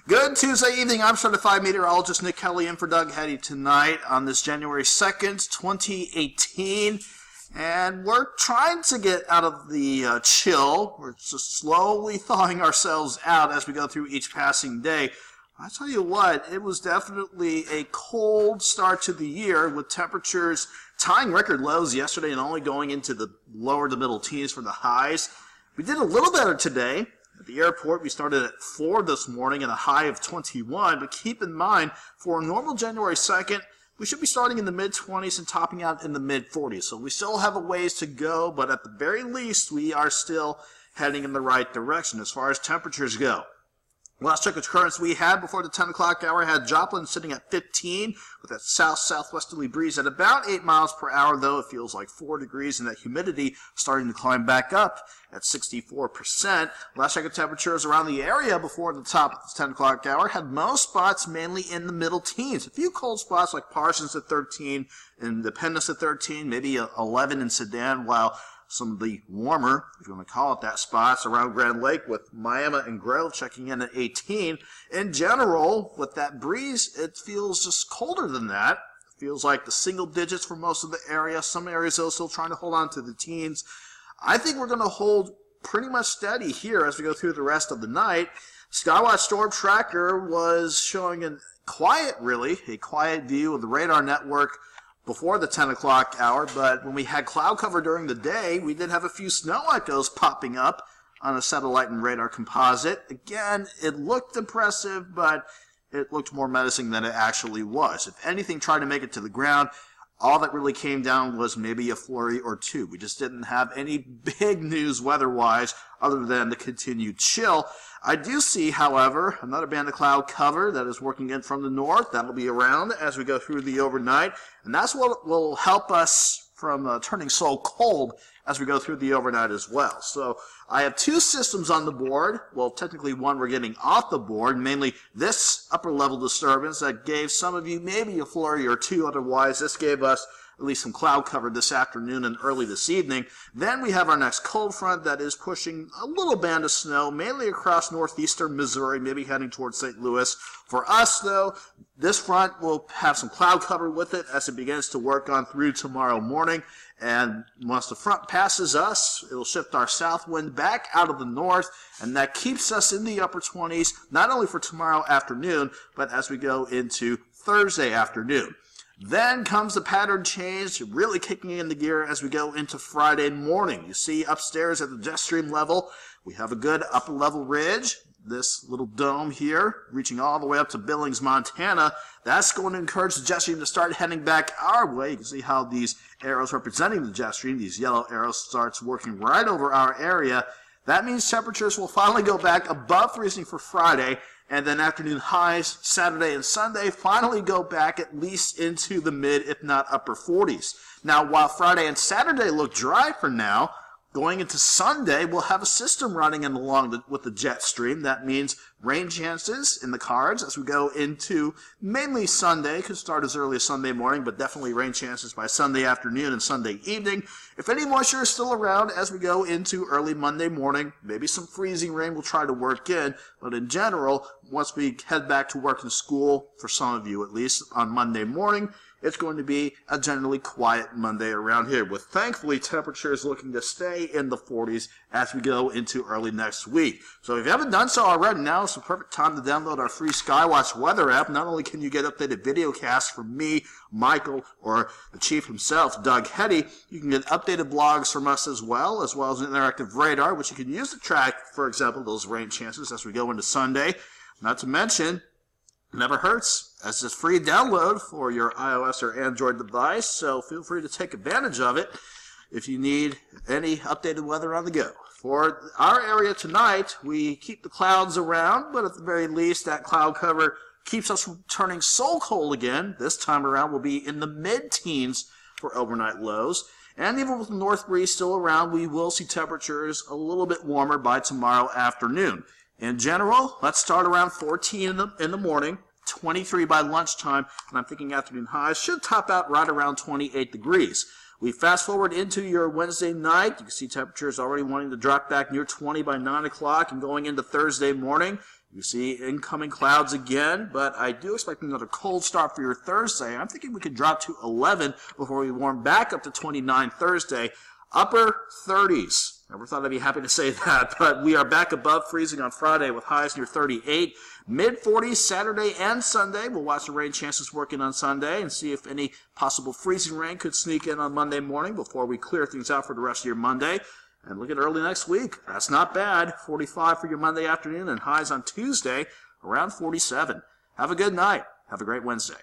Good Tuesday evening. I'm certified meteorologist Nick Kelly in for Doug Hetty tonight on this January 2nd, 2018. And we're trying to get out of the chill. We're just slowly thawing ourselves out as we go through each passing day. I tell you what, it was definitely a cold start to the year with temperatures tying record lows yesterday and only going into the lower to middle teens for the highs. We did a little better today. At the airport, we started at 4 this morning and a high of 21, but keep in mind, for a normal January 2nd, we should be starting in the mid-20s and topping out in the mid-40s. So we still have a ways to go, but at the very least, we are still heading in the right direction as far as temperatures go. Last check of currents we had before the 10 o'clock hour had Joplin sitting at 15 with that south-southwesterly breeze at about 8 miles per hour, though it feels like 4 degrees, and that humidity starting to climb back up at 64%. Last check of temperatures around the area before the top of the 10 o'clock hour had most spots mainly in the middle teens. A few cold spots like Parsons at 13, Independence at 13, maybe 11 in Sedan, while some of the warmer, if you want to call it that, spots around Grand Lake with Miami and Grove checking in at 18. In general, with that breeze, it feels just colder than that. It feels like the single digits for most of the area. Some areas, though, still trying to hold on to the teens. I think we're going to hold pretty much steady here as we go through the rest of the night. Skywatch Storm Tracker was showing a quiet view of the radar network before the 10 o'clock hour, but when we had cloud cover during the day, we did have a few snow echoes popping up on a satellite and radar composite. Again, it looked impressive, but it looked more menacing than it actually was. If anything tried to make it to the ground, all that really came down was maybe a flurry or two. We just didn't have any big news weather-wise other than the continued chill. I do see, however, another band of cloud cover that is working in from the north. That'll be around as we go through the overnight, and that's what will help us from turning so cold as we go through the overnight as well. So I have two systems on the board. Well, technically one we're getting off the board, mainly this upper level disturbance that gave some of you maybe a flurry or two. Otherwise, this gave us at least some cloud cover this afternoon and early this evening. Then we have our next cold front that is pushing a little band of snow, mainly across northeastern Missouri, maybe heading towards St. Louis. For us, though, this front will have some cloud cover with it as it begins to work on through tomorrow morning. And once the front passes us, it'll shift our south wind back out of the north, and that keeps us in the upper 20s, not only for tomorrow afternoon, but as we go into Thursday afternoon. Then comes the pattern change, really kicking into gear as we go into Friday morning. You see upstairs at the jet stream level, we have a good upper level ridge. This little dome here, reaching all the way up to Billings, Montana. That's going to encourage the jet stream to start heading back our way. You can see how these arrows representing the jet stream, these yellow arrows, starts working right over our area. That means temperatures will finally go back above freezing for Friday, and then afternoon highs Saturday and Sunday finally go back at least into the mid, if not upper 40s. Now, while Friday and Saturday look dry for now, going into Sunday, we'll have a system running in along with the jet stream. That means rain chances in the cards as we go into mainly Sunday. Could start as early as Sunday morning, but definitely rain chances by Sunday afternoon and Sunday evening. If any moisture is still around as we go into early Monday morning, maybe some freezing rain will try to work in. But in general, once we head back to work and school, for some of you at least, on Monday morning, it's going to be a generally quiet Monday around here, with thankfully temperatures looking to stay in the 40s as we go into early next week. So if you haven't done so already, now is the perfect time to download our free Skywatch weather app. Not only can you get updated video casts from me, Michael, or the chief himself, Doug Hetty, you can get updated blogs from us as well as an interactive radar, which you can use to track, for example, those rain chances as we go into Sunday. Not to mention, never hurts, as it's free download for your iOS or Android device, so feel free to take advantage of it if you need any updated weather on the go. For our area tonight, we keep the clouds around, but at the very least, that cloud cover keeps us from turning so cold again. This time around, we'll be in the mid-teens for overnight lows. And even with the north breeze still around, we will see temperatures a little bit warmer by tomorrow afternoon. In general, let's start around 14 in the morning, 23 by lunchtime, and I'm thinking afternoon highs should top out right around 28 degrees. We fast forward into your Wednesday night. You can see temperatures already wanting to drop back near 20 by 9 o'clock, and going into Thursday morning, You see incoming clouds again, but I do expect another cold start for your Thursday. I'm thinking we could drop to 11 before we warm back up to 29 Thursday. Upper 30s. Never thought I'd be happy to say that, but we are back above freezing on Friday with highs near 38. Mid-40s Saturday and Sunday. We'll watch the rain chances working on Sunday and see if any possible freezing rain could sneak in on Monday morning before we clear things out for the rest of your Monday. And look at early next week. That's not bad. 45 for your Monday afternoon and highs on Tuesday around 47. Have a good night. Have a great Wednesday.